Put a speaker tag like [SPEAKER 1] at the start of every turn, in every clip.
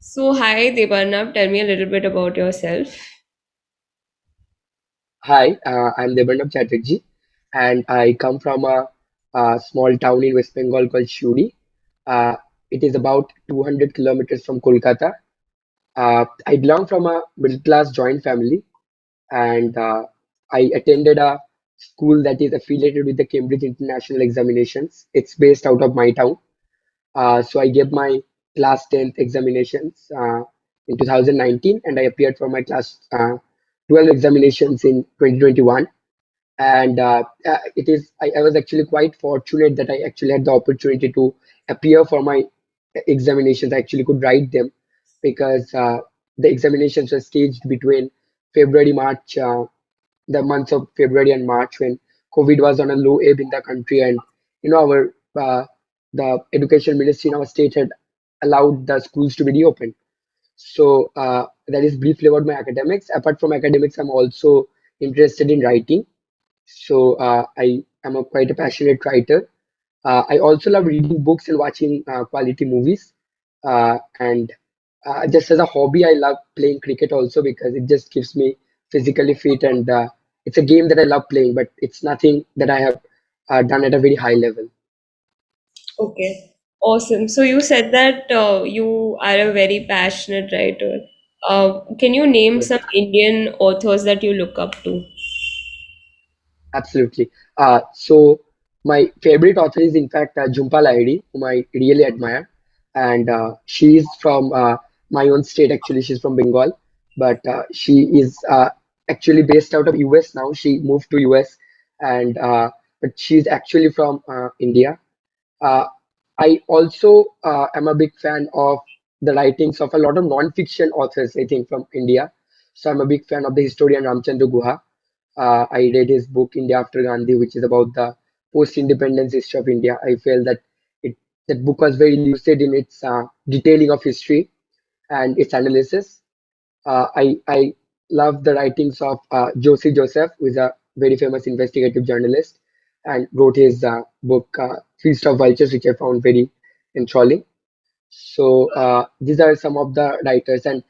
[SPEAKER 1] So, hi Debarnav, tell me a little bit about yourself.
[SPEAKER 2] Hi, I'm Debarnav Chatterjee, and I come from a small town in West Bengal called Shuri. Uh, it is about 200 kilometers from Kolkata. I belong from a middle class joint family, and I attended a school that is affiliated with the Cambridge International Examinations. It's based out of my town. So I gave my class 10th examinations in 2019, and I appeared for my class 12 examinations in 2021. And I was actually quite fortunate that I actually had the opportunity to appear for my examinations. I actually could write them because the examinations were staged between February, March, the months of February and March when COVID was on a low ebb in the country, and our the education ministry in our state had allowed the schools to be reopened. So that is briefly about my academics. Apart from academics, I'm also interested in writing. So I am quite a passionate writer. I also love reading books and watching quality movies. And just as a hobby, I love playing cricket also because it just keeps me physically fit, and it's a game that I love playing, but it's nothing that I have done at a very high level.
[SPEAKER 1] Okay, awesome. So, you said that you are a very passionate writer. Can you name
[SPEAKER 2] Yes.
[SPEAKER 1] some Indian authors that you look up to?
[SPEAKER 2] Absolutely. So my favorite author is in fact Jhumpa Lahiri, whom I really admire, and she is from my own state. Actually, she's from Bengal, but she is actually based out of US now. She moved to US, and but she's actually from India. Uh, I also am a big fan of the writings of a lot of non-fiction authors, I think, from India. So I'm a big fan of the historian Ramchandra Guha. I read his book India After Gandhi, which is about the post-independence history of India. I felt that that book was very lucid in its detailing of history and its analysis. I love the writings of Josie Joseph, who is a very famous investigative journalist, and wrote his book Feast of Vultures, which I found very enthralling. So these are some of the writers. And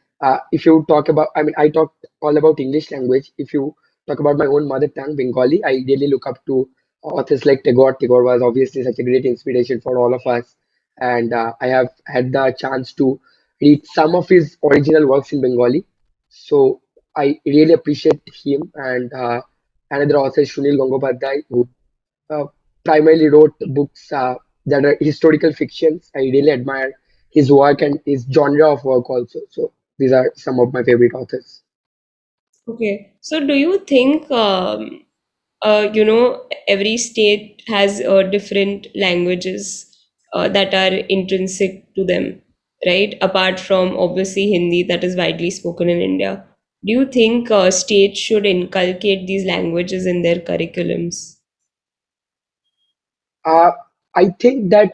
[SPEAKER 2] if you talk about, I mean, I talked all about English language. If you talk about my own mother tongue, Bengali, I really look up to authors like Tagore. Tagore was obviously such a great inspiration for all of us. And I have had the chance to read some of his original works in Bengali. So I really appreciate him. And another author is Sunil Gangopadhyay, who uh, primarily wrote books that are historical fictions. I really admire his work and his genre of work also. So these are some of my favorite authors.
[SPEAKER 1] Okay, so do you think every state has different languages that are intrinsic to them, right? Apart from obviously Hindi that is widely spoken in India. Do you think states should inculcate these languages in their curriculums?
[SPEAKER 2] Uh, I think that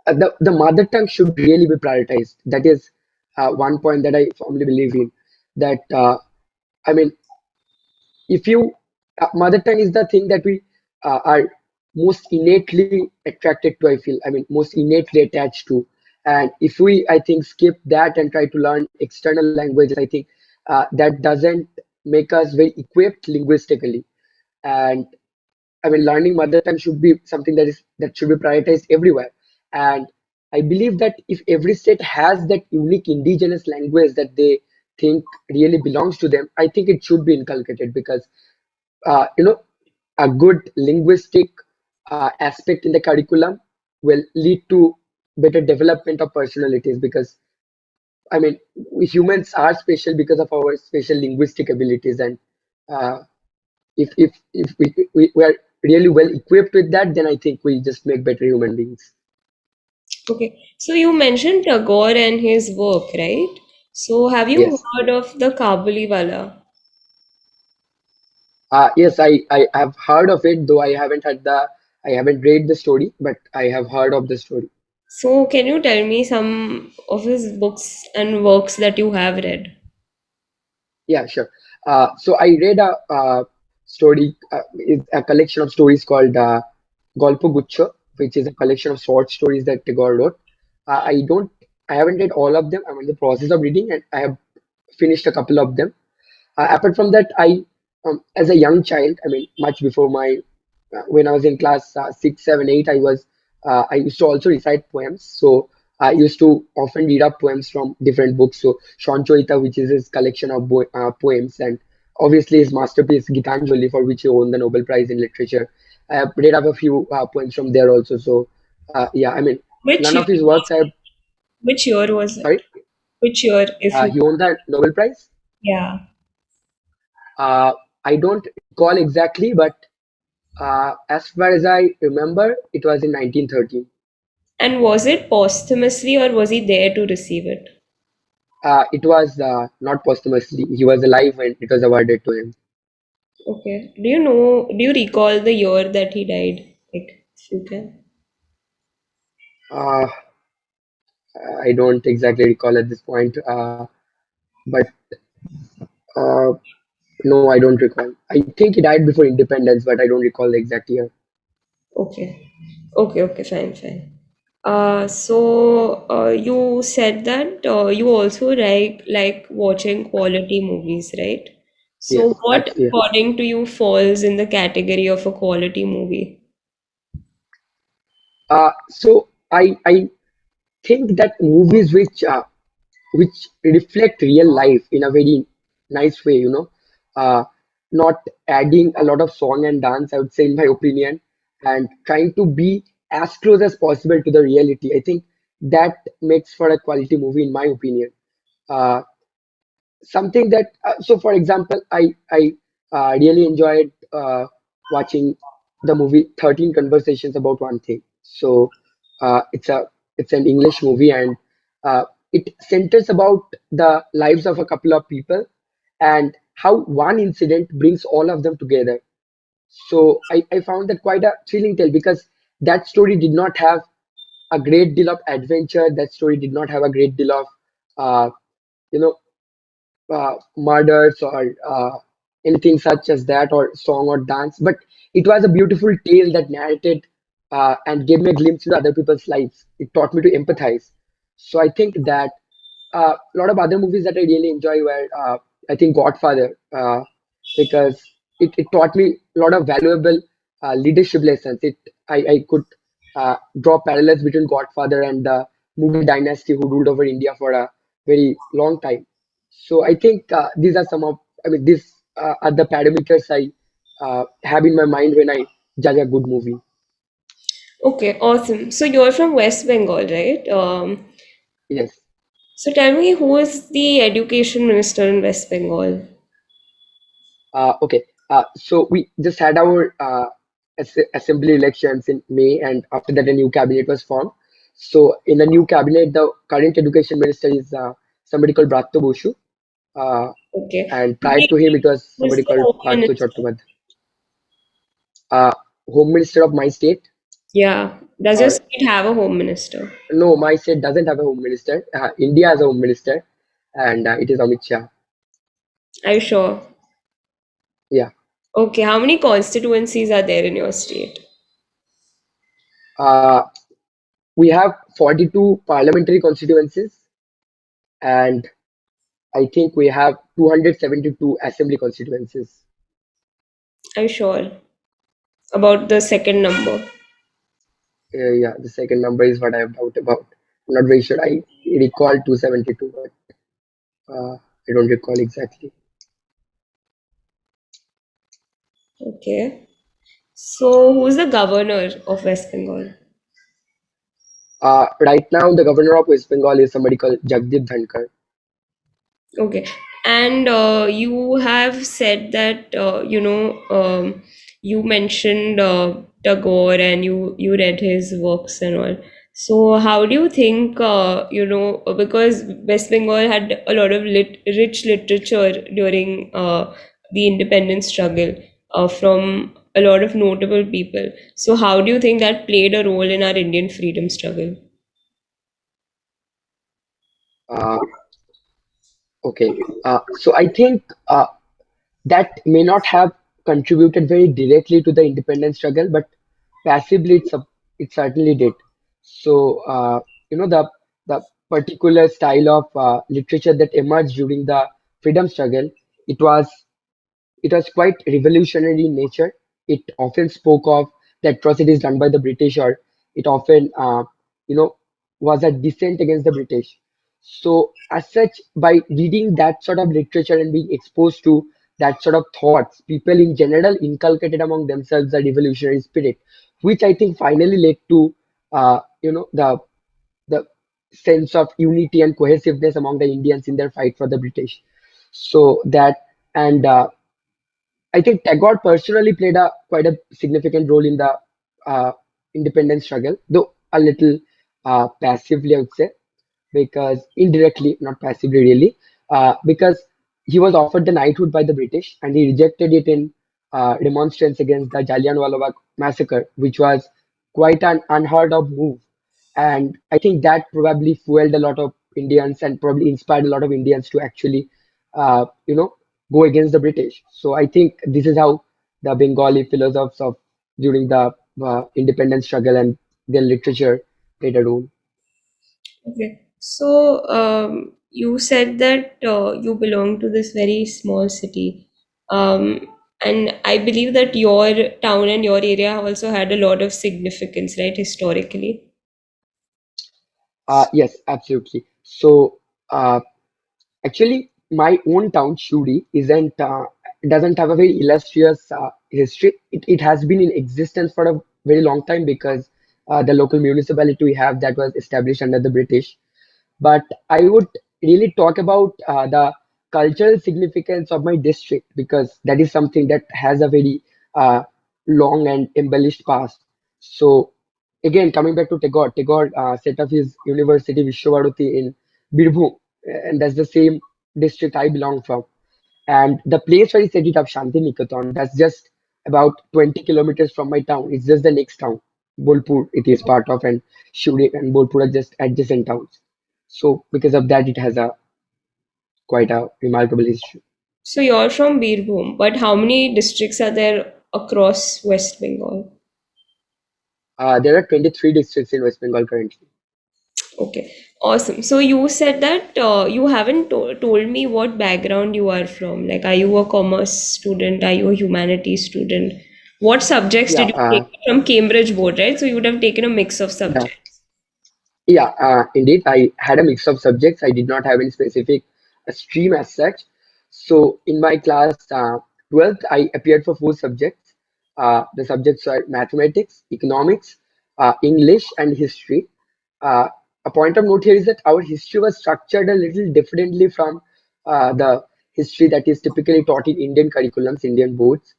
[SPEAKER 2] the mother tongue should really be prioritized. That is one point that I firmly believe in. That I mean, if you mother tongue is the thing that we are most innately attracted to. I feel. I mean, most innately attached to. And if we, I think, skip that and try to learn external languages, I think that doesn't make us very equipped linguistically. And I mean, learning mother tongue should be something that should be prioritized everywhere. And I believe that if every state has that unique indigenous language that they think really belongs to them, I think it should be inculcated because uh, you know a good linguistic aspect in the curriculum will lead to better development of personalities because I mean we humans are special because of our special linguistic abilities, and uh, if we are really well equipped with that, then I think we just make better human beings.
[SPEAKER 1] Okay, so you mentioned Tagore and his work, right? So have you
[SPEAKER 2] Yes.
[SPEAKER 1] heard of the Kabuliwala?
[SPEAKER 2] Yes, I have heard of it, though I haven't read the story, but I have heard of the story.
[SPEAKER 1] So can you tell me some of his books and works that you have read?
[SPEAKER 2] Yeah, sure. So I read a story, is a collection of stories called Golpo Gucho, which is a collection of short stories that Tagore wrote. I don't I haven't read all of them. I'm in the process of reading, and I have finished a couple of them. Apart from that, as a young child, I mean, much before my when I was in class 6, 7, 8, I used to also recite poems. So I used to often read up poems from different books. So Shanchoita, which is his collection of poems, and obviously his masterpiece Gitanjali, for which he won the Nobel Prize in Literature. I have read up a few poems from there also. So yeah, I mean,
[SPEAKER 1] Which
[SPEAKER 2] none
[SPEAKER 1] year
[SPEAKER 2] of his works
[SPEAKER 1] was
[SPEAKER 2] I have.
[SPEAKER 1] which year was it?
[SPEAKER 2] Sorry,
[SPEAKER 1] Which year, if you
[SPEAKER 2] he won the Nobel Prize.
[SPEAKER 1] yeah.
[SPEAKER 2] Uh, I don't recall exactly, but as far as I remember, it was in 1913.
[SPEAKER 1] And was it posthumously or was he there to receive it?
[SPEAKER 2] It was not posthumously. He was alive when it was awarded to him.
[SPEAKER 1] Okay. Do you recall the year that he died? Like, if you can.
[SPEAKER 2] Uh, I don't exactly recall at this point, but uh, no, I don't recall. I think he died before independence, but I don't recall the exact year.
[SPEAKER 1] Okay. Okay, fine, fine. So you said that you also like watching quality movies, right?
[SPEAKER 2] Yes,
[SPEAKER 1] So what,
[SPEAKER 2] that's yeah.
[SPEAKER 1] according to you, falls in the category of a quality movie?
[SPEAKER 2] So I think that movies which reflect real life in a very nice way, uh, not adding a lot of song and dance, I would say, in my opinion, and trying to be as close as possible to the reality. I think that makes for a quality movie, in my opinion. Uh, Something that so for example, I really enjoyed watching the movie 13 Conversations About One Thing. So it's an English movie, and it centers about the lives of a couple of people and how one incident brings all of them together. So I found that quite a thrilling tale, because that story did not have a great deal of adventure. That story did not have a great deal of uh, you know murders or anything such as that, or song or dance, but it was a beautiful tale that narrated and gave me a glimpse into other people's lives. It taught me to empathize. So I think that a lot of other movies that I really enjoy were, I think, Godfather, because it taught me a lot of valuable leadership lessons. I could draw parallels between Godfather and the Mughal dynasty who ruled over India for a very long time. So I think these are some of, I mean, these are the parameters I have in my mind when I judge a good movie.
[SPEAKER 1] Okay, awesome. So you're from West Bengal, right?
[SPEAKER 2] Yes.
[SPEAKER 1] So tell me, who is the education minister in West Bengal?
[SPEAKER 2] Okay. So we just had our assembly elections in May, and after that, a new cabinet was formed. So in the new cabinet, the current education minister is somebody called Bratto Boshu, uh,
[SPEAKER 1] Okay.
[SPEAKER 2] and prior to him, it was
[SPEAKER 1] Who's
[SPEAKER 2] somebody
[SPEAKER 1] the
[SPEAKER 2] called
[SPEAKER 1] home
[SPEAKER 2] Partho
[SPEAKER 1] minister?
[SPEAKER 2] Chattopadhyay. Uh, Home Minister of my state,
[SPEAKER 1] Yeah. Does your
[SPEAKER 2] or
[SPEAKER 1] state have a home minister?
[SPEAKER 2] no, my state doesn't have a home minister. India has a home minister, and it is Amit Shah.
[SPEAKER 1] Are you sure?
[SPEAKER 2] Yeah.
[SPEAKER 1] Okay. How many constituencies are there in your state?
[SPEAKER 2] Uh, we have 42 parliamentary constituencies, and I think we have 272 assembly constituencies.
[SPEAKER 1] Are you sure about the second number?
[SPEAKER 2] Yeah, the second number is what I have doubt about. I'm not very sure. I recall 272, but I don't recall exactly.
[SPEAKER 1] Okay. So who's the governor of West Bengal?
[SPEAKER 2] Right now, the governor of West Bengal is somebody called Jagdeep Dhankar.
[SPEAKER 1] Okay. And you have said that you mentioned Tagore and you read his works and all. So how do you think because West Bengal had a lot of rich literature during the independence struggle from a lot of notable people. So how do you think that played a role in our Indian freedom struggle?
[SPEAKER 2] Uh, okay. So I think that may not have contributed very directly to the independence struggle, but passively it certainly did. So the particular style of literature that emerged during the freedom struggle. It was it was quite revolutionary in nature. It often spoke of the atrocities done by the British, or it often, you know, was a dissent against the British. So, as such, by reading that sort of literature and being exposed to that sort of thoughts, people in general inculcated among themselves a revolutionary spirit, which I think finally led to, the sense of unity and cohesiveness among the Indians in their fight for the British. So that and I think Tagore personally played a quite a significant role in the uh, independence struggle, though a little passively, I would say, because indirectly, not passively, really, because he was offered the knighthood by the British and he rejected it in remonstrance against the Jallianwala Bagh massacre, which was quite an unheard of move. And I think that probably fueled a lot of Indians and probably inspired a lot of Indians to actually, go against the British. So I think this is how the Bengali philosophers of during the independence struggle and their literature played a role.
[SPEAKER 1] Okay. So, you said that you belong to this very small city. And I believe that your town and your area also had a lot of significance, right, historically.
[SPEAKER 2] Yes, absolutely. So, uh, actually, my own town, Shuri, isn't doesn't have a very illustrious history. It has been in existence for a very long time because the local municipality we have that was established under the British. But I would really talk about the cultural significance of my district because that is something that has a very uh, long and embellished past. So again, coming back to Tagore set up his university Vishwavaroti in Birbhum, and that's the same district I belong from. And the place where he set it up, Shantiniketan, that's just about 20 kilometers from my town. It's just the next town. Bolpur, it is part of, and Shuri and Bolpur are just adjacent towns. So because of that, it has a quite a remarkable history.
[SPEAKER 1] So you're from Birbhum, but how many districts are there across West Bengal?
[SPEAKER 2] There are 23 districts in West Bengal currently.
[SPEAKER 1] Okay, awesome. So you said that you haven't told me what background you are from. Like, are you a commerce student? Are you a humanities student? What subjects
[SPEAKER 2] Yeah,
[SPEAKER 1] did you take from Cambridge board, right? So you would have taken a mix of
[SPEAKER 2] yeah.
[SPEAKER 1] subjects.
[SPEAKER 2] Yeah, indeed, I had a mix of subjects. I did not have any specific stream as such. So in my class 12th, I appeared for four subjects. The subjects are mathematics, economics, English, and history. Uh, a point of note here is that our history was structured a little differently from the history that is typically taught in Indian curriculums, Indian boards.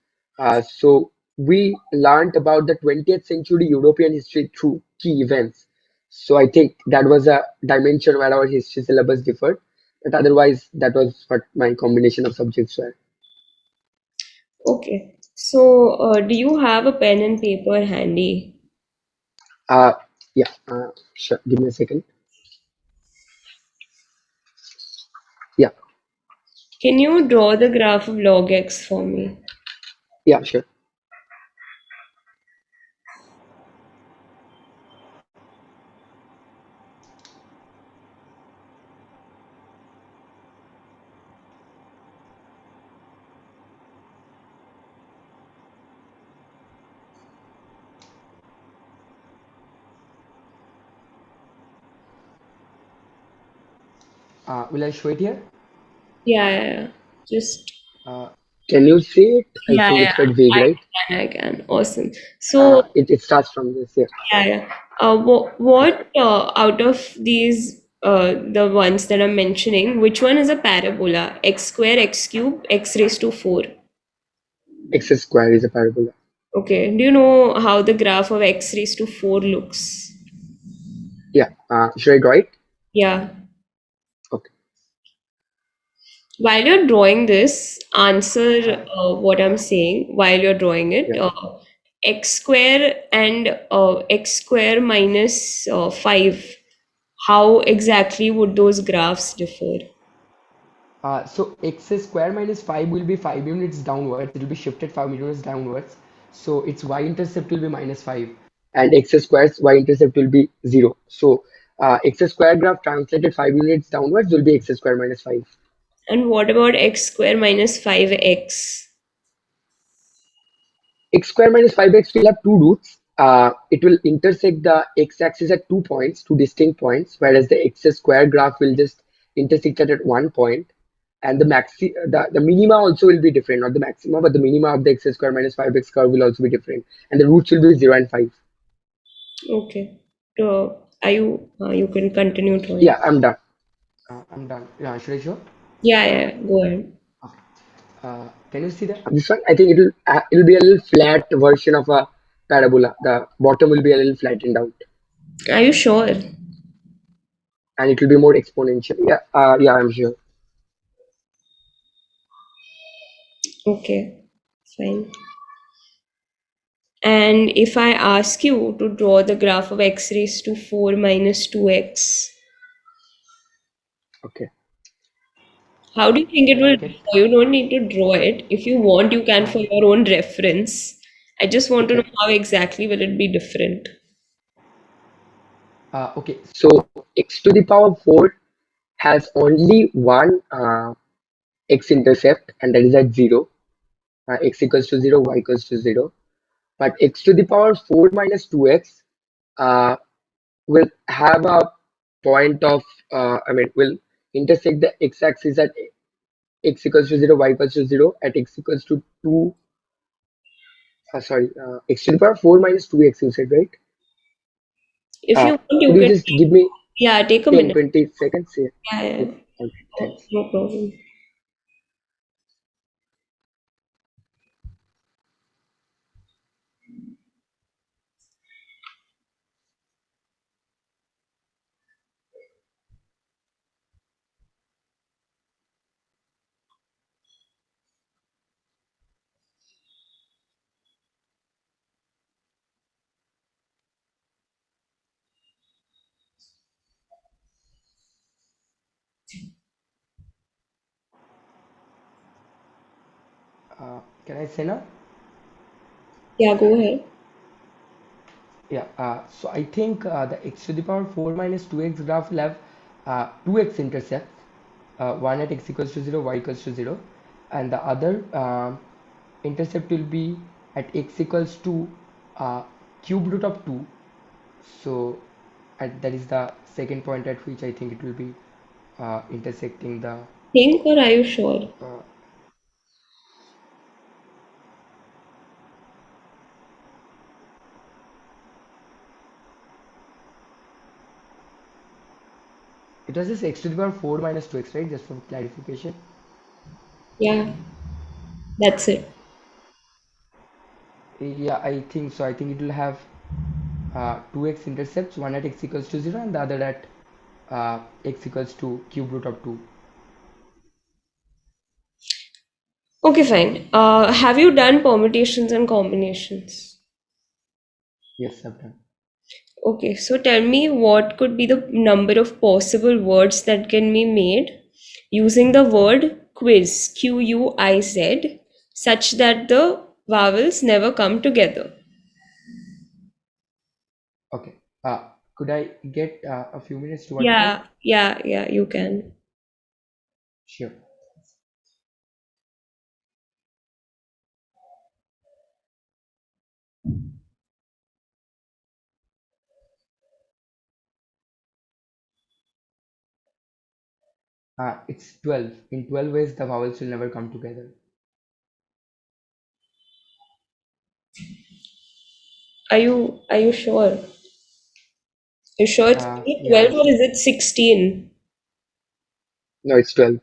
[SPEAKER 2] So we learned about the 20th century European history through key events. So I think that was a dimension where our history syllabus differed. But otherwise, that was what my combination of subjects were.
[SPEAKER 1] Okay. So do you have a pen and paper handy?
[SPEAKER 2] Uh, yeah, sure. Give me a second. Yeah,
[SPEAKER 1] Can you draw the graph of log x for me?
[SPEAKER 2] yeah, sure. Will I show it here?
[SPEAKER 1] Yeah, yeah, yeah. Just
[SPEAKER 2] Uh, can you see it? I
[SPEAKER 1] yeah,
[SPEAKER 2] think
[SPEAKER 1] yeah.
[SPEAKER 2] it's quite vague, right?
[SPEAKER 1] I can. Awesome. So
[SPEAKER 2] It starts from this here.
[SPEAKER 1] yeah, yeah. What out of these the ones that I'm mentioning, which one is a parabola? X square, x cube, x raised to 4.
[SPEAKER 2] X square is a parabola.
[SPEAKER 1] Okay. Do you know how the graph of x raised to 4 looks?
[SPEAKER 2] Yeah. Should I draw it?
[SPEAKER 1] Yeah.
[SPEAKER 2] Okay.
[SPEAKER 1] While you're drawing this, answer
[SPEAKER 2] Uh,
[SPEAKER 1] what I'm saying while you're drawing it.
[SPEAKER 2] yeah.
[SPEAKER 1] X square and x square minus 5. How exactly would those graphs differ?
[SPEAKER 2] So x square minus 5 will be 5 units downwards. It will be shifted 5 units downwards. So its y-intercept will be minus 5. And x square's y-intercept will be 0. So X square graph translated 5 units downwards will be x square minus 5.
[SPEAKER 1] And what about x square minus 5x?
[SPEAKER 2] X square minus 5x will have two roots. It will intersect the x-axis at 2 points, two distinct points, whereas the x square graph will just intersect it at 1 point. And the minima also will be different, not the maxima, but the minima of the x square minus 5x curve will also be different. And the roots will be 0 and 5.
[SPEAKER 1] Okay. Are you? You can continue drawing.
[SPEAKER 2] Yeah, I'm done. I'm done. Yeah, should I show?
[SPEAKER 1] Yeah, yeah. Go ahead.
[SPEAKER 2] Okay. Can you see that? This one, I think it'll be a little flat version of a parabola. The bottom will be a little flattened out,
[SPEAKER 1] Are you sure?
[SPEAKER 2] and it will be more exponential. Yeah, yeah, I'm sure.
[SPEAKER 1] Okay. Fine. And if I ask you to draw the graph of x raised to 4 minus 2x,
[SPEAKER 2] Okay.
[SPEAKER 1] how do you think it
[SPEAKER 2] Can I
[SPEAKER 1] will
[SPEAKER 2] get?
[SPEAKER 1] differ? You don't need to draw it. If you want, you can for
[SPEAKER 2] Uh,
[SPEAKER 1] your own reference. I just want to know
[SPEAKER 2] okay.
[SPEAKER 1] how exactly will it be different.
[SPEAKER 2] Okay. So x to the power 4 has only one x-intercept, and that is at 0. X equals to 0, y equals to 0. But x to the power 4 minus 2x uh, will have a point of, will intersect the x-axis at x equals to 0, y equals to 0 at x equals to 2, x to the power 4 minus 2x, you said, right?
[SPEAKER 1] If you want,
[SPEAKER 2] Could
[SPEAKER 1] you
[SPEAKER 2] you
[SPEAKER 1] can
[SPEAKER 2] just give me
[SPEAKER 1] yeah, take a
[SPEAKER 2] 10,
[SPEAKER 1] minute.
[SPEAKER 2] 20 seconds? Yeah.
[SPEAKER 1] Yeah, yeah.
[SPEAKER 2] Okay. Okay.
[SPEAKER 1] Oh,
[SPEAKER 2] Thanks.
[SPEAKER 1] no problem.
[SPEAKER 2] Can I say now?
[SPEAKER 1] Yeah, go ahead.
[SPEAKER 2] Yeah, so I think the x to the power 4 minus 2x graph will have two x-intercepts, one at x equals to 0, y equals to 0, and the other intercept will be at x equals to cube root of 2. So that is the second point at which I think it will be intersecting the.
[SPEAKER 1] Think or are you sure?
[SPEAKER 2] Uh, it was just x to the power 4 minus 2x, right? Just for clarification.
[SPEAKER 1] Yeah, that's it.
[SPEAKER 2] Yeah, I think so. I think it will have two x-intercepts, one at x equals to 0 and the other at x equals to cube root of 2.
[SPEAKER 1] Okay, fine. Have you done permutations and combinations?
[SPEAKER 2] Yes, I've done.
[SPEAKER 1] Okay, so tell me what could be the number of possible words that can be made using the word quiz, Quiz, such that the vowels never come together.
[SPEAKER 2] Okay. Could I get a few minutes to work it out?
[SPEAKER 1] Yeah, you can.
[SPEAKER 2] Sure. It's 12. In 12 ways, the vowels will never come together.
[SPEAKER 1] Are you sure? You sure it's only
[SPEAKER 2] Yeah,
[SPEAKER 1] 12
[SPEAKER 2] I'm
[SPEAKER 1] or
[SPEAKER 2] sure.
[SPEAKER 1] is it 16?
[SPEAKER 2] No, it's 12.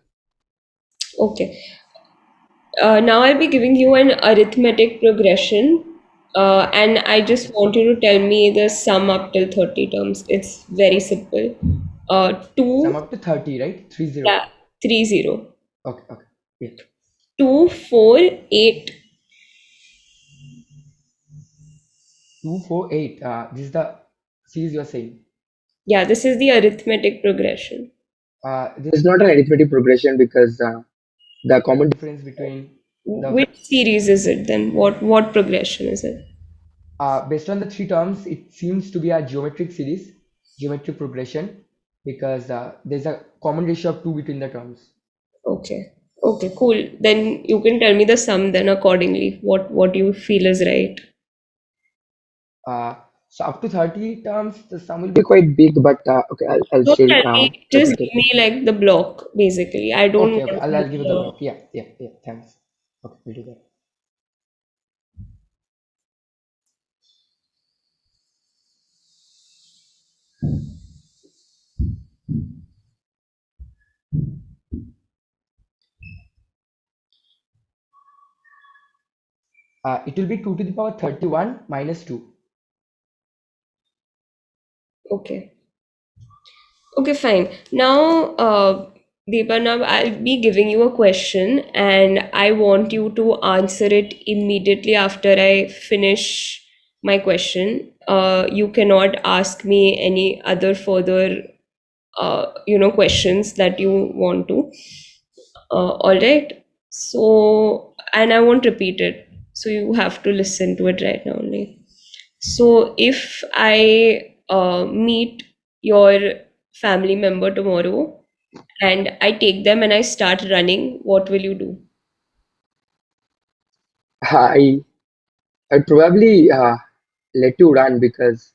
[SPEAKER 1] Okay. Now I'll be giving you an arithmetic progression, and I just
[SPEAKER 2] Okay.
[SPEAKER 1] want you to tell me the sum up till 30 terms. It's very simple.
[SPEAKER 2] Sum
[SPEAKER 1] 2,
[SPEAKER 2] up to 30, right? 30.
[SPEAKER 1] yeah, 30.
[SPEAKER 2] Okay, okay. Yeah.
[SPEAKER 1] 2, 4, 8.
[SPEAKER 2] 2, 4, 8. This is the series you're saying.
[SPEAKER 1] Yeah, this is the arithmetic progression.
[SPEAKER 2] This is not an arithmetic progression because the common difference between the
[SPEAKER 1] Which series is it then? What progression is it?
[SPEAKER 2] based on the three terms, it seems to be a geometric series. geometric progression because there's a common ratio of 2 between the terms.
[SPEAKER 1] Okay. Okay, cool. Then you can tell me the sum then accordingly, what you feel is right.
[SPEAKER 2] Uh, so up to 30 terms, the sum will be quite big, but okay, I'll
[SPEAKER 1] Don't
[SPEAKER 2] still
[SPEAKER 1] tell me, just
[SPEAKER 2] repeat
[SPEAKER 1] give
[SPEAKER 2] it.
[SPEAKER 1] me like the block, basically. I don't
[SPEAKER 2] Okay, okay,
[SPEAKER 1] want
[SPEAKER 2] I'll give you the
[SPEAKER 1] to
[SPEAKER 2] block. Yeah, yeah, yeah, thanks. Okay, we'll do that. It will be 2 to the power 31 minus 2.
[SPEAKER 1] okay. Okay, fine. Now, Deepa, I'll be giving you a question and I want you to answer it immediately after I finish my question. You cannot ask me any other further, questions that you want to. All right. So, and I won't repeat it. So you have to listen to it right now only. So if I meet your family member tomorrow and I take them and I start running, what will you do?
[SPEAKER 2] I I'd probably let you run because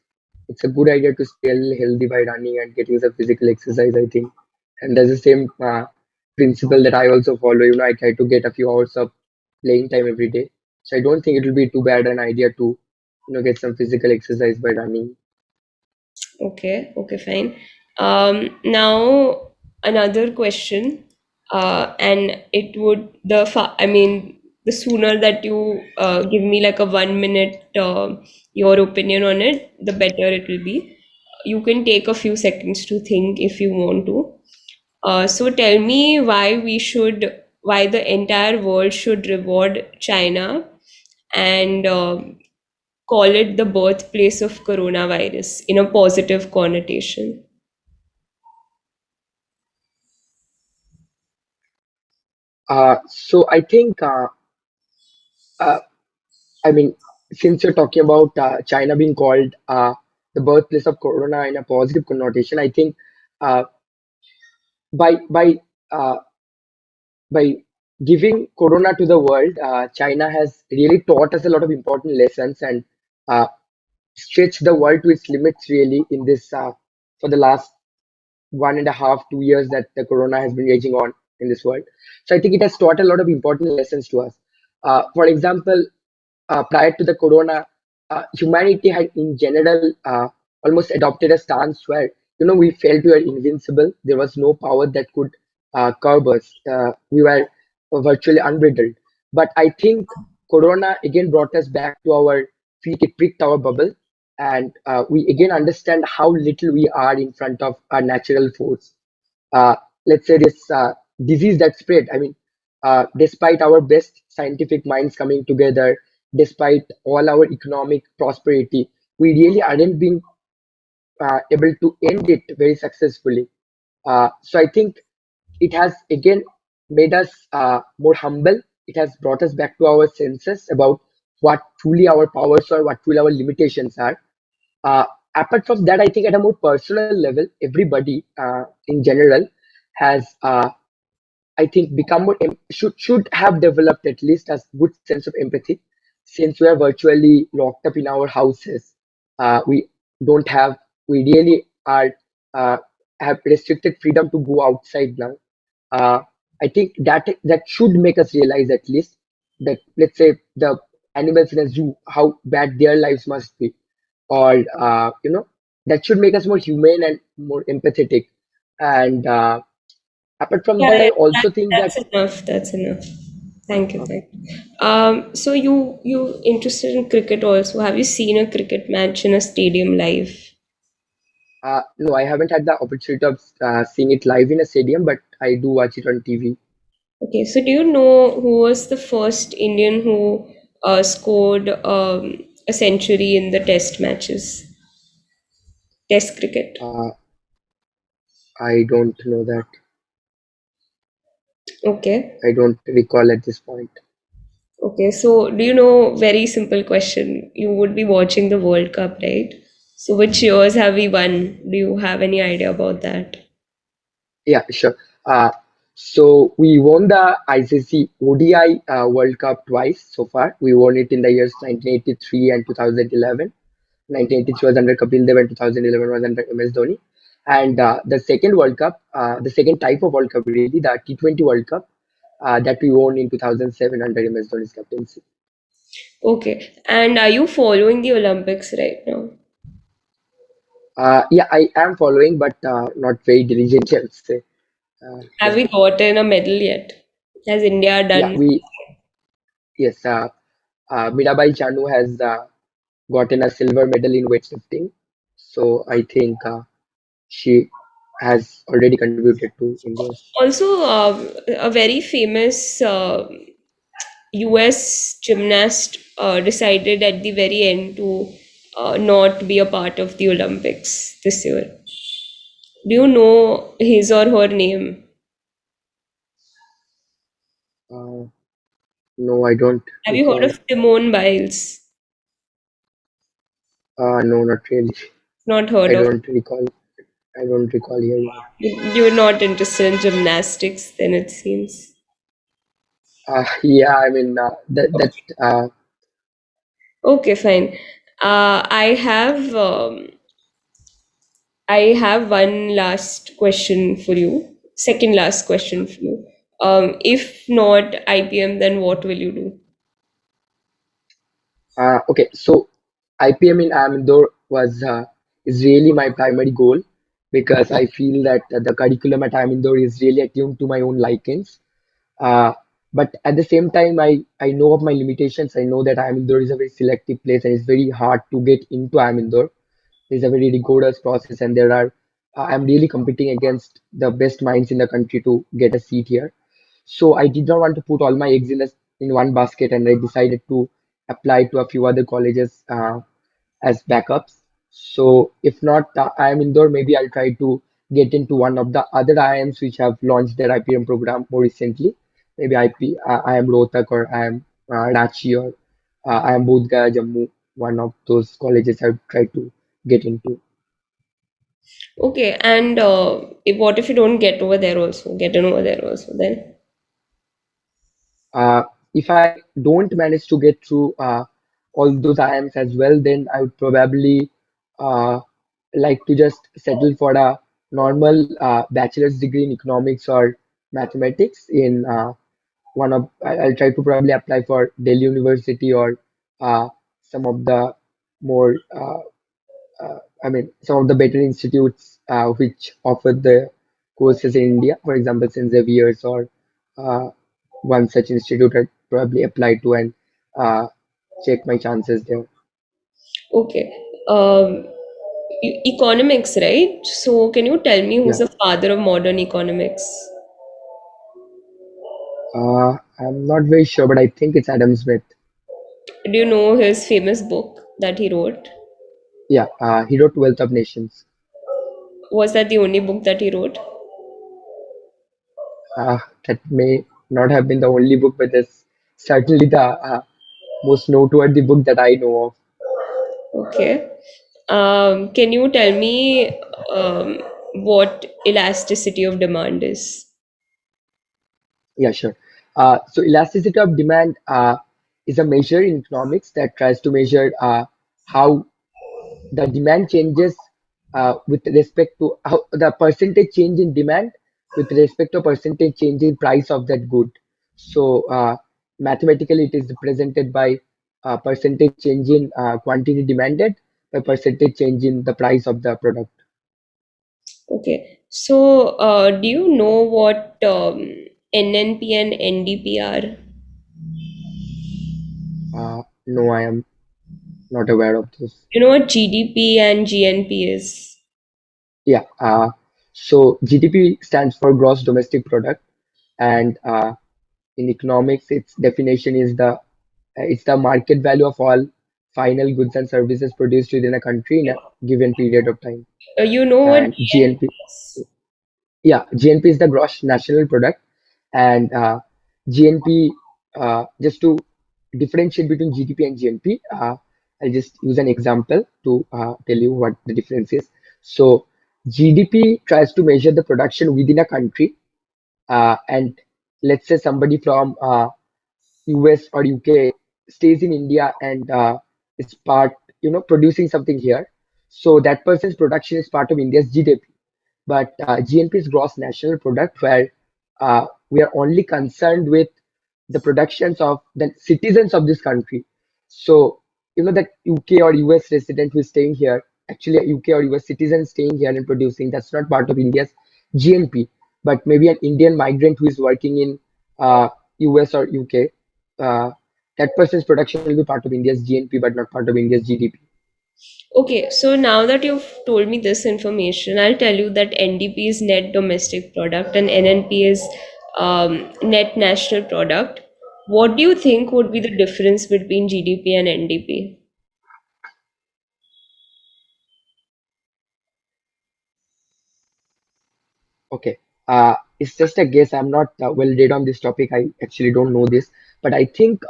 [SPEAKER 2] it's a good idea to stay a little healthy by running and getting some physical exercise, I think. And there's the same principle that I also follow. I try to get a few hours of playing time every day. So I don't think it will be too bad an idea to, get some physical exercise by running.
[SPEAKER 1] Okay, okay, fine. Now another question, and it would I mean, the sooner that you give me like a 1 minute your opinion on it, the better it will be. You can take a few seconds to think if you want to. So tell me why the entire world should reward China and call it the birthplace of coronavirus in a positive connotation.
[SPEAKER 2] So I think, uh, I mean, since you're talking about China being called the birthplace of Corona in a positive connotation, I think uh, by by uh, by giving Corona to the world, China has really taught us a lot of important lessons and uh, stretched the world to its limits. Really, in this for the last 1.5, 2 years that the Corona has been raging on in this world. So I think it has taught a lot of important lessons to us. For example, prior to the corona, humanity had in general almost adopted a stance where we felt we were invincible. There was no power that could curb us. We were virtually unbridled. But I think corona again brought us back to our feet. It pricked our bubble, and we again understand how little we are in front of a natural force. uh, let's say this disease that spread. I mean, despite our best scientific minds coming together, despite all our economic prosperity, we really aren't being able to end it very successfully. So I think it has again made us more humble. It has brought us back to our senses about what truly our powers are, what truly our limitations are. uh, Apart from that, I think at a more personal level, everybody in general has, I think, become more should have developed at least a good sense of empathy. Since we are virtually locked up in our houses, we don't have, we really are uh, have restricted freedom to go outside now. uh, I think that should make us realize at least that, let's say, the animals in a zoo, how bad their lives must be, or that should make us more humane and more empathetic. And apart from
[SPEAKER 1] Yeah,
[SPEAKER 2] that,
[SPEAKER 1] yeah,
[SPEAKER 2] I also think that
[SPEAKER 1] that's enough. That's enough. Thank you. Thank you. So you interested in cricket also? Have you seen a cricket match in a stadium live?
[SPEAKER 2] no, I haven't had the opportunity of seeing it live in a stadium, but I do watch it on TV.
[SPEAKER 1] Okay, so do you know who was the first Indian who scored a century in the test matches, test cricket?
[SPEAKER 2] uh, I don't know that.
[SPEAKER 1] Okay.
[SPEAKER 2] I don't recall at this point.
[SPEAKER 1] Okay, so do you know, very simple question. You would be watching the World Cup, right? So which years have we won? Do you have any idea about that?
[SPEAKER 2] Yeah, sure. Uh, so we won the ICC ODI World Cup twice so far. We won it in the years 1983 and 2011. 1983 was under Kapil Dev and 2011 was under MS Dhoni. And the second World Cup, the second type of World Cup really, the T20 World Cup that we won in 2007 under MS Dhoni's captaincy.
[SPEAKER 1] Okay. And are you following the Olympics right now?
[SPEAKER 2] Yeah, I am following, but not very diligently, I would say.
[SPEAKER 1] Have
[SPEAKER 2] Yeah,
[SPEAKER 1] we gotten a medal yet? Has India
[SPEAKER 2] yeah,
[SPEAKER 1] done?
[SPEAKER 2] yes, Mirabai Chanu has gotten a silver medal in weightlifting. So I think she has already contributed to India's.
[SPEAKER 1] Also, a very famous US gymnast decided at the very end to not be a part of the Olympics this year. Do you know his or her name?
[SPEAKER 2] Uh, no, I don't
[SPEAKER 1] Have you heard
[SPEAKER 2] recall.
[SPEAKER 1] of Timon Biles?
[SPEAKER 2] No, not really.
[SPEAKER 1] Not
[SPEAKER 2] I
[SPEAKER 1] heard of.
[SPEAKER 2] don't recall. I don't recall hearing of.
[SPEAKER 1] You're not interested in gymnastics, then it seems.
[SPEAKER 2] Yeah, I mean that.
[SPEAKER 1] Okay, fine. I have one last question for you. Second last question for you. If not IPM, then what will you do?
[SPEAKER 2] Okay, so IPM in Indore was is really my primary goal because I feel that the curriculum at Indore is really attuned to my own likings. Uh, but at the same time, I know of my limitations. I know that Indore is a very selective place and it's very hard to get into Indore. It's a very rigorous process, and there are I'm really competing against the best minds in the country to get a seat here. So I did not want to put all my eggs in one basket, and I decided to apply to a few other colleges as backups. So if not IIM Indore, maybe I'll try to get into one of the other IIMs which have launched their IPM program more recently. Maybe IIM Rohtak or IIM Ranchi or IIM Bodh Gaya Jammu. One of those colleges I've tried to get into.
[SPEAKER 1] Okay, and what if you don't get over there also, get in over there also, then?
[SPEAKER 2] Uh, if I don't manage to get through all those IIMs as well, then I would probably uh, like to just settle for a normal bachelor's degree in economics or mathematics in one of I'll try to probably apply for Delhi University or some of the more I mean some of the better institutes which offer the courses in India, for example, St. Xavier's or uh, one such institute I'd probably apply to and uh, check my chances there.
[SPEAKER 1] Okay. Um, Economics, right? So can you tell me who's
[SPEAKER 2] Yeah,
[SPEAKER 1] the father of modern economics?
[SPEAKER 2] I'm not very sure, but I think it's Adam Smith.
[SPEAKER 1] Do you know his famous book that he wrote?
[SPEAKER 2] Yeah, he wrote Wealth of Nations.
[SPEAKER 1] Was that the only book that he wrote?
[SPEAKER 2] That may not have been the only book, but it's certainly the most noteworthy book that I know of.
[SPEAKER 1] Okay. Can you tell me what elasticity of demand is?
[SPEAKER 2] Yeah, sure. So elasticity of demand is a measure in economics that tries to measure how the demand changes with respect to how the percentage change in demand with respect to percentage change in price of that good. So mathematically, it is represented by percentage change in quantity demanded by percentage change in the price of the product.
[SPEAKER 1] Okay. So, do you know what NNP and NDP are?
[SPEAKER 2] No, I am not aware of this.
[SPEAKER 1] You know what GDP and GNP is?
[SPEAKER 2] Yeah. So GDP stands for gross domestic product, and in economics, its definition is it's the market value of all final goods and services produced within a country in a given period of time.
[SPEAKER 1] You know what
[SPEAKER 2] And
[SPEAKER 1] GNP
[SPEAKER 2] GNP,
[SPEAKER 1] is?
[SPEAKER 2] yeah, GNP is the gross national product, and GNP just to differentiate between GDP and GNP. I'll just use an example to tell you what the difference is. So GDP tries to measure the production within a country, and let's say somebody from US or UK stays in India and is part, producing something here. So that person's production is part of India's GDP. But GNP is gross national product, where we are only concerned with the productions of the citizens of this country. So, that UK or US resident who is staying here, actually a UK or US citizen staying here and producing, that's not part of India's GNP. But maybe an Indian migrant who is working in US or UK, uh, that person's production will be part of India's GNP, but not part of India's GDP.
[SPEAKER 1] Okay, so now that you've told me this information, I'll tell you that NDP is net domestic product and NNP is net national product. What do you think would be the difference between GDP and NDP?
[SPEAKER 2] Okay. It's just a guess. I'm not well read on this topic. I actually don't know this, but I think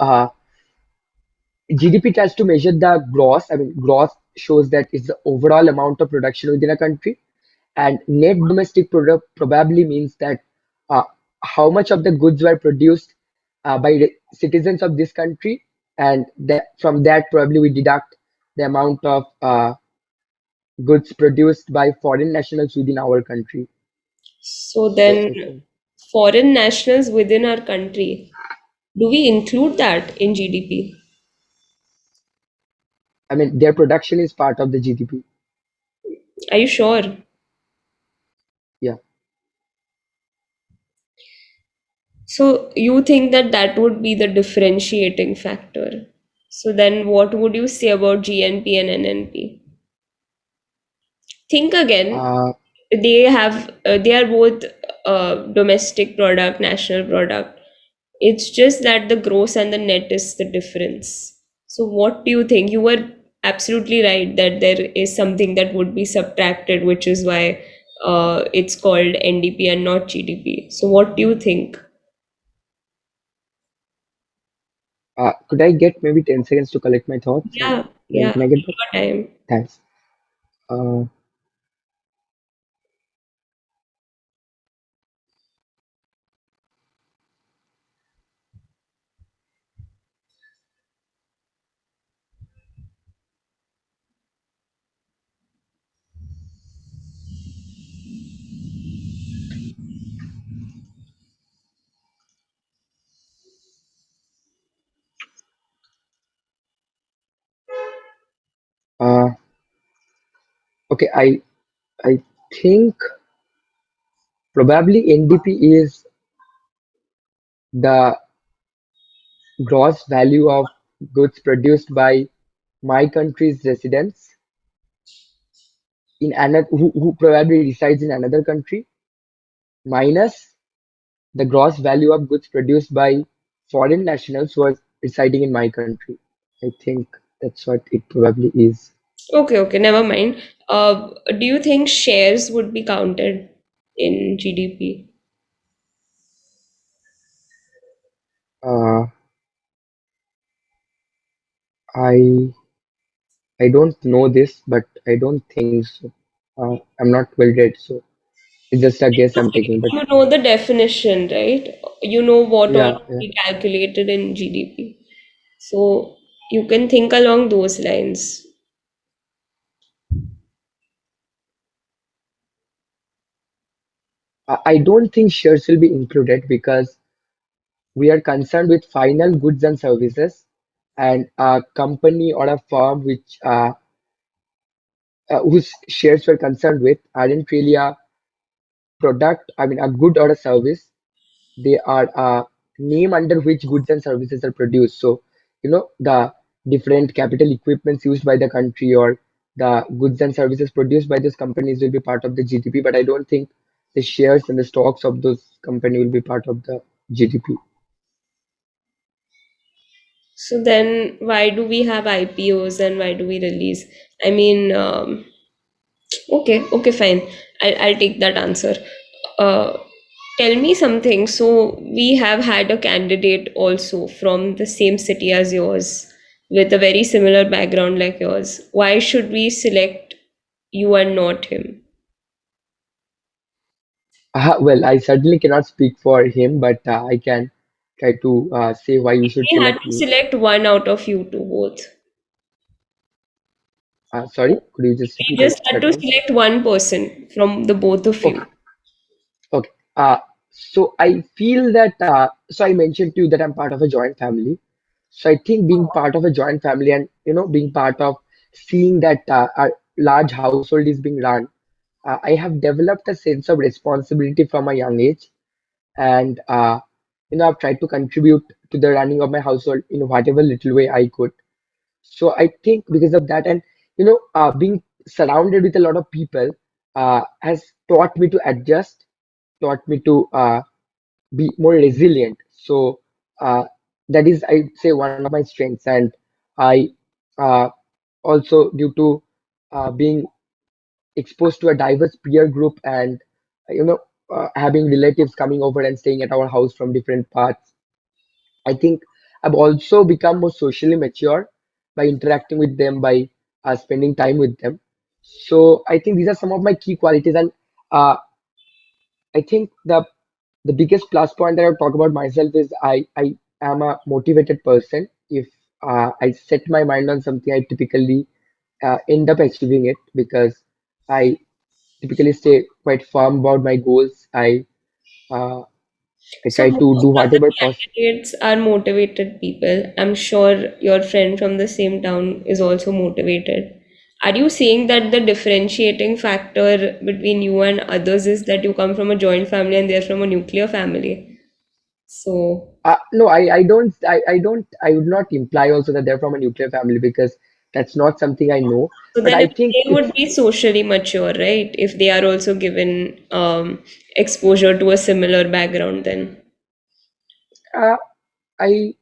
[SPEAKER 2] GDP tries to measure the gross. I mean, gross shows that it's the overall amount of production within a country, and net domestic product probably means that uh, how much of the goods were produced by the citizens of this country, and that from that probably we deduct the amount of goods produced by foreign nationals within our country.
[SPEAKER 1] So
[SPEAKER 2] So
[SPEAKER 1] then,
[SPEAKER 2] I think,
[SPEAKER 1] foreign nationals within our country, do we include that in GDP?
[SPEAKER 2] I mean, their production is part of the GDP.
[SPEAKER 1] Are you sure?
[SPEAKER 2] Yeah.
[SPEAKER 1] So you think that that would be the differentiating factor. So then what would you say about GNP and NNP? Think again.
[SPEAKER 2] Uh,
[SPEAKER 1] They are both domestic product, national product. It's just that the gross and the net is the difference. So what do you think? You were absolutely right that there is something that would be subtracted, which is why it's called NDP and not GDP. So what do you think?
[SPEAKER 2] could I get maybe 10 seconds to collect my thoughts, and
[SPEAKER 1] Yeah,
[SPEAKER 2] then
[SPEAKER 1] yeah,
[SPEAKER 2] can I get back?
[SPEAKER 1] your time.
[SPEAKER 2] Thanks. Uh, uh, okay, I think probably NDP is the gross value of goods produced by my country's residents in another who probably resides in another country, minus the gross value of goods produced by foreign nationals who are residing in my country. I think that's what it probably is.
[SPEAKER 1] Okay, okay, never mind. Do you think shares would be counted in GDP?
[SPEAKER 2] Uh, I I don't know this, but I don't think so. I'm not well read, so it's just a guess I'm
[SPEAKER 1] Okay,
[SPEAKER 2] taking. But
[SPEAKER 1] you know the definition, right? You know what all
[SPEAKER 2] yeah,
[SPEAKER 1] would
[SPEAKER 2] yeah.
[SPEAKER 1] be calculated in GDP. So you can think along those lines.
[SPEAKER 2] I don't think shares will be included because we are concerned with final goods and services, and a company or a firm whose shares we're concerned with aren't really a product. I mean, a good or a service. They are a name under which goods and services are produced. So, the different capital equipments used by the country or the goods and services produced by those companies will be part of the GDP, but I don't think the shares and the stocks of those company will be part of the GDP.
[SPEAKER 1] So then why do we have IPOs and why do we release? I mean, okay, okay, fine. I'll take that answer. Uh, Tell me something. So we have had a candidate also from the same city as yours. with a very similar background like yours. Why should we select you and not him?
[SPEAKER 2] Well, I certainly cannot speak for him, but I can try to say why you should
[SPEAKER 1] We had
[SPEAKER 2] select
[SPEAKER 1] to
[SPEAKER 2] me.
[SPEAKER 1] select one out of you two both.
[SPEAKER 2] Sorry, could you just
[SPEAKER 1] We
[SPEAKER 2] repeat
[SPEAKER 1] just had
[SPEAKER 2] that
[SPEAKER 1] to
[SPEAKER 2] once?
[SPEAKER 1] select one person from the both of
[SPEAKER 2] Okay,
[SPEAKER 1] you.
[SPEAKER 2] okay. So I feel that, so I mentioned to you that I'm part of a joint family. So I think being part of a joint family and, being part of seeing that a large household is being run, I have developed a sense of responsibility from a young age. And, I've tried to contribute to the running of my household in whatever little way I could. So I think because of that, and being surrounded with a lot of people has taught me to adjust, taught me to be more resilient. So uh, that is, I'd say, one of my strengths. And I uh, also, due to being exposed to a diverse peer group and you know having relatives coming over and staying at our house from different parts, I think I've also become more socially mature by interacting with them, by spending time with them. So I think these are some of my key qualities, and uh, I think the biggest plus point that I would talk about myself is I am a motivated person. If I set my mind on something, I typically end up achieving it because I typically stay quite firm about my goals. Uh, I
[SPEAKER 1] So
[SPEAKER 2] try to
[SPEAKER 1] most
[SPEAKER 2] do
[SPEAKER 1] of the
[SPEAKER 2] whatever possible.
[SPEAKER 1] candidates are motivated people. I'm sure your friend from the same town is also motivated. Are you saying that the differentiating factor between you and others is that you come from a joint family and they're from a nuclear family? So,
[SPEAKER 2] No, I would not imply also that they're from a nuclear family because that's not something I know.
[SPEAKER 1] so
[SPEAKER 2] But
[SPEAKER 1] then
[SPEAKER 2] I
[SPEAKER 1] if
[SPEAKER 2] think
[SPEAKER 1] they would
[SPEAKER 2] it's
[SPEAKER 1] be socially mature, right? If they are also given exposure to a similar background, then.
[SPEAKER 2] uh, I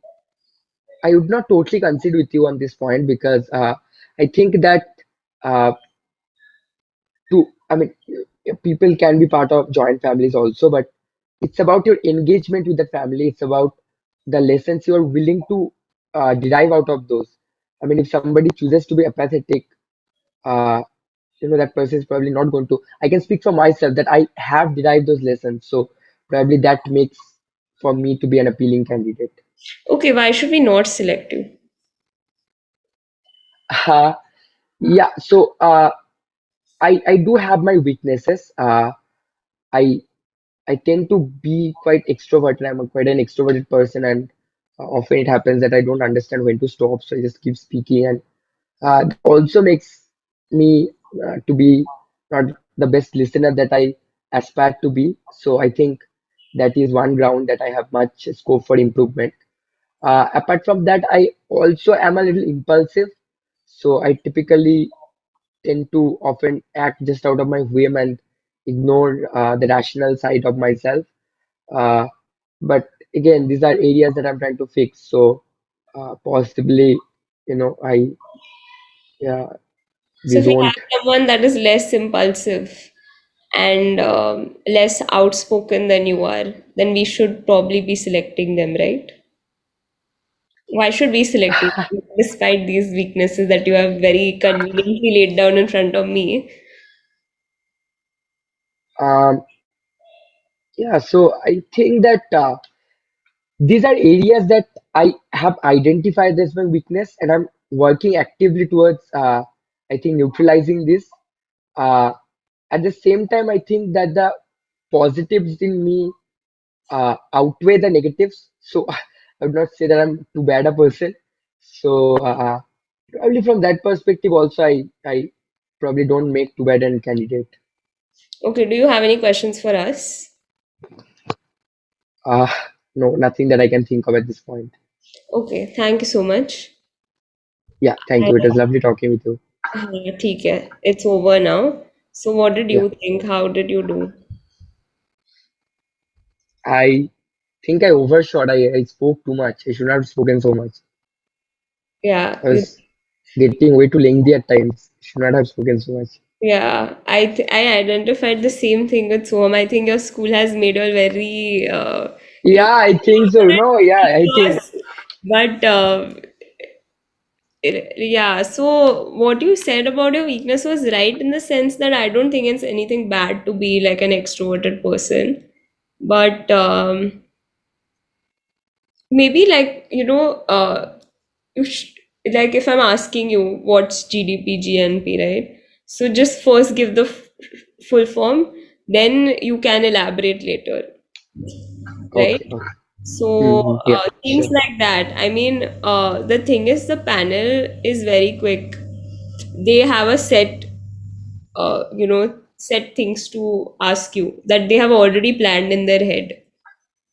[SPEAKER 2] I would not totally concede with you on this point because I think that uh, I mean, people can be part of joint families also, but it's about your engagement with the family. It's about the lessons you are willing to derive out of those. I mean, if somebody chooses to be apathetic, uh, that person is probably not going to. I can speak for myself that I have derived those lessons, so probably that makes for me to be an appealing candidate.
[SPEAKER 1] Okay, why should we not select you?
[SPEAKER 2] Uh, yeah, so I do have my weaknesses. I I tend to be quite extroverted. I'm quite an extroverted person, and often it happens that I don't understand when to stop, so I just keep speaking, and that also makes me to be not the best listener that I aspire to be. So I think that is one ground that I have much scope for improvement. Apart from that, I also am a little impulsive, so I typically tend to often act just out of my whim and ignore the rational side of myself. Uh, but again, these are areas that I'm trying to fix. So possibly, I yeah,
[SPEAKER 1] So
[SPEAKER 2] we
[SPEAKER 1] if we
[SPEAKER 2] don't.
[SPEAKER 1] have someone that is less impulsive and less outspoken than you are, then we should probably be selecting them, right? Why should we select you despite these weaknesses that you have very conveniently laid down in front of me?
[SPEAKER 2] Um, yeah, so I think that these are areas that I have identified as my weakness, and I'm working actively towards, I think, neutralizing this. Uh, at the same time, I think that the positives in me outweigh the negatives. So I would not say that I'm too bad a person. So probably from that perspective, also, I probably don't make too bad a candidate.
[SPEAKER 1] Okay, do you have any questions for us?
[SPEAKER 2] Uh, no, nothing that I can think of at this point.
[SPEAKER 1] Okay, thank you so much.
[SPEAKER 2] Yeah, thank you. It was lovely talking with you.
[SPEAKER 1] हाँ ठीक है it's over now. So what did
[SPEAKER 2] Yeah,
[SPEAKER 1] you think? How did you do?
[SPEAKER 2] I think I overshot. I spoke too much. I should not have spoken so much.
[SPEAKER 1] Yeah,
[SPEAKER 2] I was getting way too lengthy at times. Should not have spoken so much.
[SPEAKER 1] yeah. I identified the same thing with Soham. I think your school has made you all very
[SPEAKER 2] Yeah, I think so. No, yeah, I think
[SPEAKER 1] because, but Yeah, so what you said about your weakness was right in the sense that I don't think it's anything bad to be like an extroverted person. But maybe like, you sh like if I'm asking you what's GDP, GNP, right? So just first give the full form, then you can elaborate later, right?
[SPEAKER 2] Okay, okay.
[SPEAKER 1] So
[SPEAKER 2] Hmm. Yeah,
[SPEAKER 1] things
[SPEAKER 2] sure.
[SPEAKER 1] like that. I mean, the thing is, the panel is very quick. They have a set things to ask you that they have already planned in their head.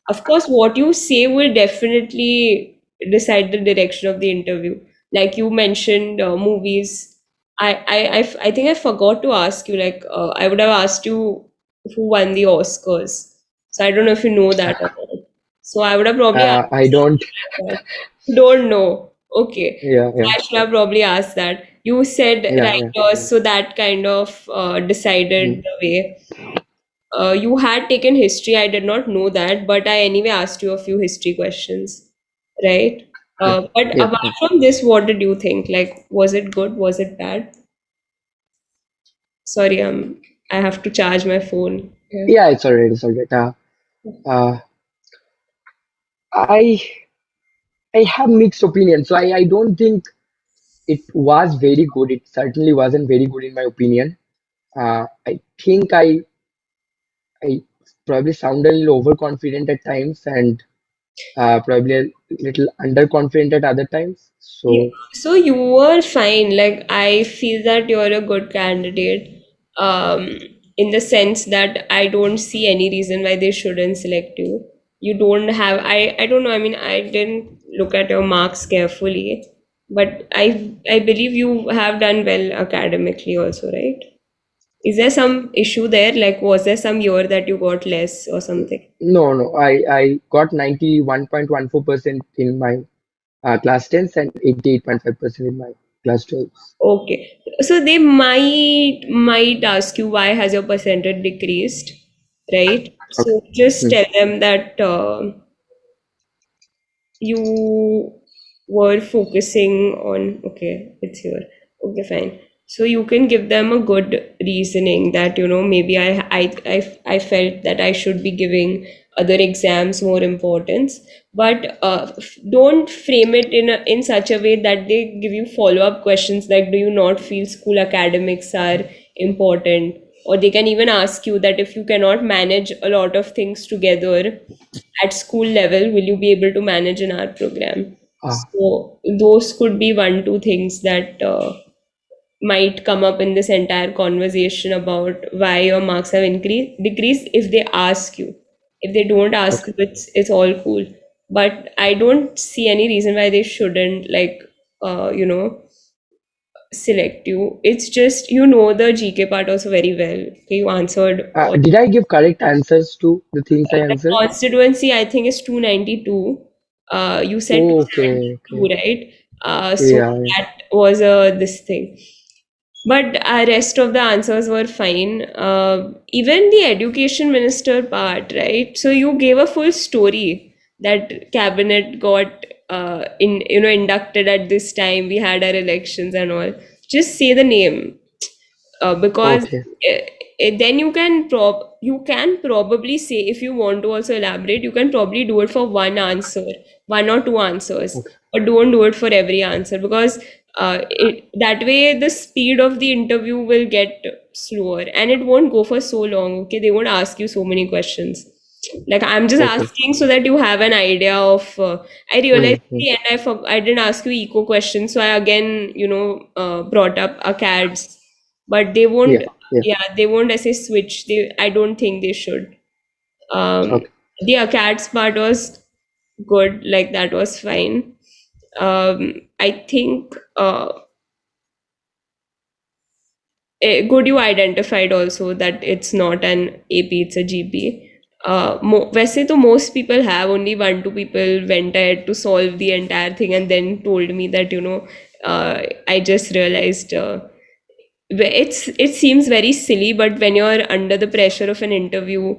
[SPEAKER 1] Of course, what you say will definitely decide the direction of the interview. Like you mentioned, movies. I think I forgot to ask you. Like, I would have asked you who won the Oscars. So I don't know if you know that or not. So I would have probably asked
[SPEAKER 2] I don't.
[SPEAKER 1] you that. You don't know. Okay.
[SPEAKER 2] Yeah, yeah,
[SPEAKER 1] I should have probably asked that. You said
[SPEAKER 2] yeah, yeah.
[SPEAKER 1] writers, so that kind of decided
[SPEAKER 2] Mm.
[SPEAKER 1] the way. You had taken history. I did not know that, but I anyway asked you a few history questions, right?
[SPEAKER 2] Yeah,
[SPEAKER 1] But
[SPEAKER 2] yeah,
[SPEAKER 1] apart
[SPEAKER 2] yeah.
[SPEAKER 1] from this, what did you think? Like, was it good? Was it bad? Sorry, I have to charge my phone. Yeah.
[SPEAKER 2] Yeah, it's alright. It's alright. Uh, I I have mixed opinions, so I don't think it was very good. It certainly wasn't very good in my opinion. I think I probably sounded a little overconfident at times and probably a little underconfident at other times.
[SPEAKER 1] Yeah.
[SPEAKER 2] So
[SPEAKER 1] So you were fine. Like I feel that you're a good candidate, in the sense that I don't see any reason why they shouldn't select you. You don't have I don't know. I mean, I didn't look at your marks carefully, but I believe you have done well academically also, right? Is there some issue there? Like, was there some year that you got less or something?
[SPEAKER 2] no, no, I got 91.14% in my class 10s and 88.5% in my class 12s.
[SPEAKER 1] Okay. So they might ask you why has your percentage decreased, right?
[SPEAKER 2] Okay.
[SPEAKER 1] So just
[SPEAKER 2] Hmm.
[SPEAKER 1] tell them that you were focusing on, okay, it's here. Okay, fine. So you can give them a good reasoning that, maybe I felt that I should be giving other exams more importance, but don't frame it in such a way that they give you follow-up questions like, do you not feel school academics are important? Or they can even ask you that if you cannot manage a lot of things together at school level, will you be able to manage in our program?
[SPEAKER 2] Ah,
[SPEAKER 1] So those could be one, two things that might come up in this entire conversation about why your marks have increased decreased if they ask you. If they don't ask
[SPEAKER 2] okay.
[SPEAKER 1] you, it's all cool. But I don't see any reason why they shouldn't like select you. It's just the GK part also very well. Okay, you answered all.
[SPEAKER 2] Did I give correct answers to the things I
[SPEAKER 1] The
[SPEAKER 2] answered?
[SPEAKER 1] constituency, I think, is 292. You said
[SPEAKER 2] Okay,
[SPEAKER 1] 272,
[SPEAKER 2] okay.
[SPEAKER 1] right? So
[SPEAKER 2] Yeah, yeah.
[SPEAKER 1] that was this thing. But rest of the answers were fine. Even the education minister part, right? So you gave a full story that cabinet got inducted at this time. We had our elections and all. Just say the name, because
[SPEAKER 2] Okay,
[SPEAKER 1] then you can probably say, if you want to also elaborate, you can probably do it for one answer, one or two answers,
[SPEAKER 2] okay,
[SPEAKER 1] but don't do it for every answer, because that way the speed of the interview will get slower and it won't go for so long. Okay, they won't ask you so many questions. Like, I'm just
[SPEAKER 2] okay.
[SPEAKER 1] asking so that you have an idea of. I realized at
[SPEAKER 2] Mm-hmm.
[SPEAKER 1] the end I didn't ask you eco questions, so I again brought up ACADS, but they won't.
[SPEAKER 2] Yeah, yeah.
[SPEAKER 1] Yeah, they won't say switch. I don't think they should. Um,
[SPEAKER 2] Okay.
[SPEAKER 1] the ACADS part was good. Like, that was fine. I think good you identified also that it's not an AP, it's a GP. वैसे तो most people have, only one two people went ahead to solve the entire thing and then told me that I just realized it seems very silly, but when you're under the pressure of an interview,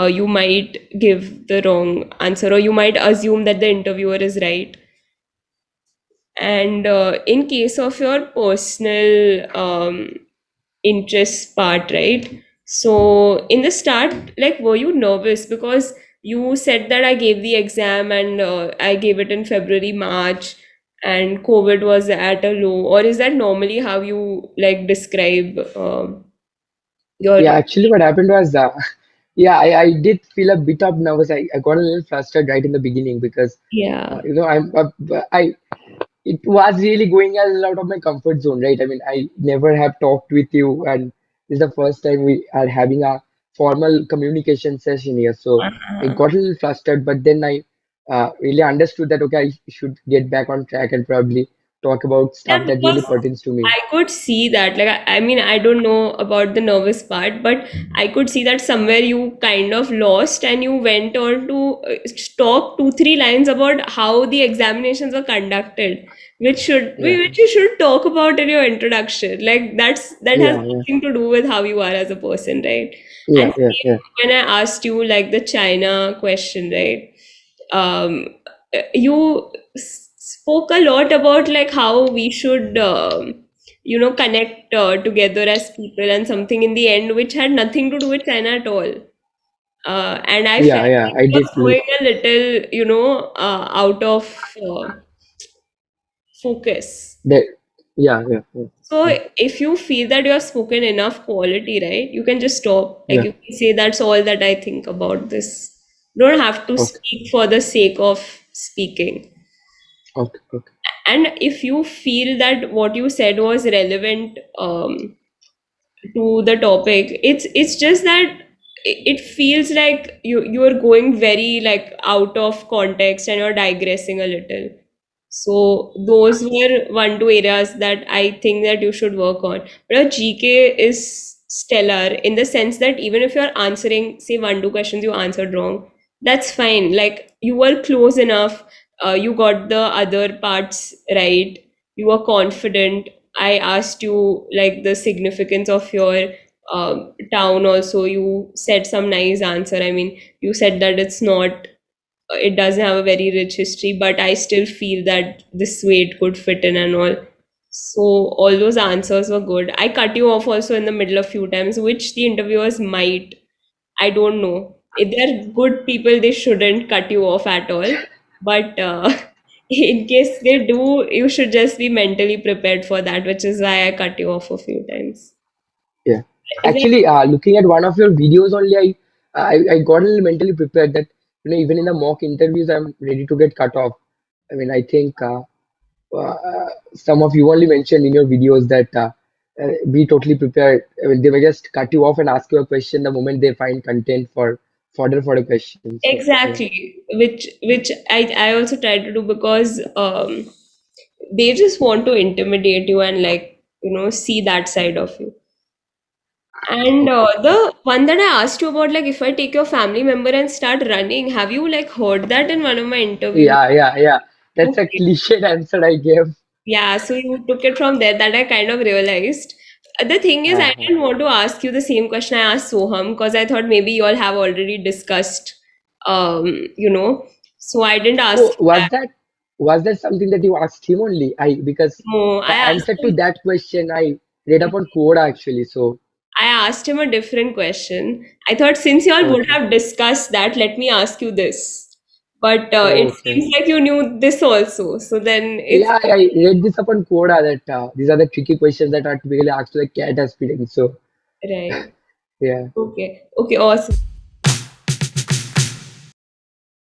[SPEAKER 1] you might give the wrong answer, or you might assume that the interviewer is right. And in case of your personal interest part, right? So in the start, like, were you nervous? Because you said that I gave the exam and I gave it in February, March, and COVID was at a low. Or is that normally how you like describe your?
[SPEAKER 2] Yeah, actually, what happened was, yeah, I did feel a bit of nervous. I got a little flustered right in the beginning because,
[SPEAKER 1] Yeah.
[SPEAKER 2] I it was really going a little out of my comfort zone, right? I mean, I never have talked with you, and this is the first time we are having a formal communication session here. So I
[SPEAKER 1] Uh-huh.
[SPEAKER 2] got a little flustered, but then I really understood that, okay, I should get back on track and probably talk about
[SPEAKER 1] Yeah,
[SPEAKER 2] stuff that really
[SPEAKER 1] because
[SPEAKER 2] pertains to me.
[SPEAKER 1] I could see that. Like, I mean, I don't know about the nervous part, but I could see that somewhere you kind of lost and you went on to talk two, three lines about how the examinations were conducted,
[SPEAKER 2] Yeah,
[SPEAKER 1] which you should talk about in your introduction. Like, that has
[SPEAKER 2] yeah, yeah,
[SPEAKER 1] nothing to do with how you are as a person, right?
[SPEAKER 2] yeah,
[SPEAKER 1] And
[SPEAKER 2] yeah,
[SPEAKER 1] same
[SPEAKER 2] yeah,
[SPEAKER 1] when I asked you like the China question, right? um, you spoke a lot about like how we should connect together as people and something in the end which had nothing to do with China at all. And I felt
[SPEAKER 2] yeah, yeah.
[SPEAKER 1] it
[SPEAKER 2] I
[SPEAKER 1] was
[SPEAKER 2] did.
[SPEAKER 1] going a little out of focus.
[SPEAKER 2] That, yeah, yeah, yeah,
[SPEAKER 1] So
[SPEAKER 2] yeah,
[SPEAKER 1] if you feel that you have spoken enough quality, right, you can just stop. Like
[SPEAKER 2] yeah.
[SPEAKER 1] you can say that's all that I think about this. You don't have to
[SPEAKER 2] Okay,
[SPEAKER 1] speak for the sake of speaking.
[SPEAKER 2] okay, okay.
[SPEAKER 1] And if you feel that what you said was relevant to the topic, it's just that it feels like you're going very like out of context and you're digressing a little. So those were one two areas that I think that you should work on. But your GK is stellar in the sense that even if you're answering, say, one two questions you answered wrong, that's fine. Like you were close enough, you got the other parts right, you were confident. I asked you like the significance of your town also. You said some nice answer. I mean, you said that it doesn't have a very rich history, but I still feel that this way it could fit in and all. So all those answers were good. I cut you off also in the middle a few times, which the interviewers might. I don't know. If they're good people, they shouldn't cut you off at all. But in case they do, you should just be mentally prepared for that, which is why I cut you off a few times.
[SPEAKER 2] Yeah.
[SPEAKER 1] Is that
[SPEAKER 2] Actually, looking at one of your videos only, I got a little mentally prepared that, even in the mock interviews, I'm ready to get cut off. I mean, I think some of you only mentioned in your videos that be totally prepared. I mean, they may just cut you off and ask you a question the moment they find content for fodder for the question. So yeah,
[SPEAKER 1] exactly which I also try to do because they just want to intimidate you and like see that side of you. And
[SPEAKER 2] okay, okay.
[SPEAKER 1] the one that I asked you about, like if I take your family member and start running, have you like heard that in one of my interviews?
[SPEAKER 2] Yeah, yeah, yeah. That's a
[SPEAKER 1] Okay.
[SPEAKER 2] cliched answer I gave.
[SPEAKER 1] Yeah, so you took it from there that I kind of realized. The thing is, I
[SPEAKER 2] Uh,
[SPEAKER 1] didn't want to ask you the same question I asked Soham because I thought maybe you all have already discussed, so I didn't ask
[SPEAKER 2] Oh,
[SPEAKER 1] you that.
[SPEAKER 2] was that something that you asked him only? Because
[SPEAKER 1] No,
[SPEAKER 2] the answer to that question I read upon Quora actually. So
[SPEAKER 1] I asked him a different question. I thought since you all would
[SPEAKER 2] okay,
[SPEAKER 1] have discussed that, let me ask you this. But it
[SPEAKER 2] okay.
[SPEAKER 1] seems like you knew this also. So then it's
[SPEAKER 2] Yeah, I read this upon Quora that these are the tricky questions that are typically asked to the cat aspirant. So
[SPEAKER 1] right.
[SPEAKER 2] yeah.
[SPEAKER 1] Okay. Okay, awesome.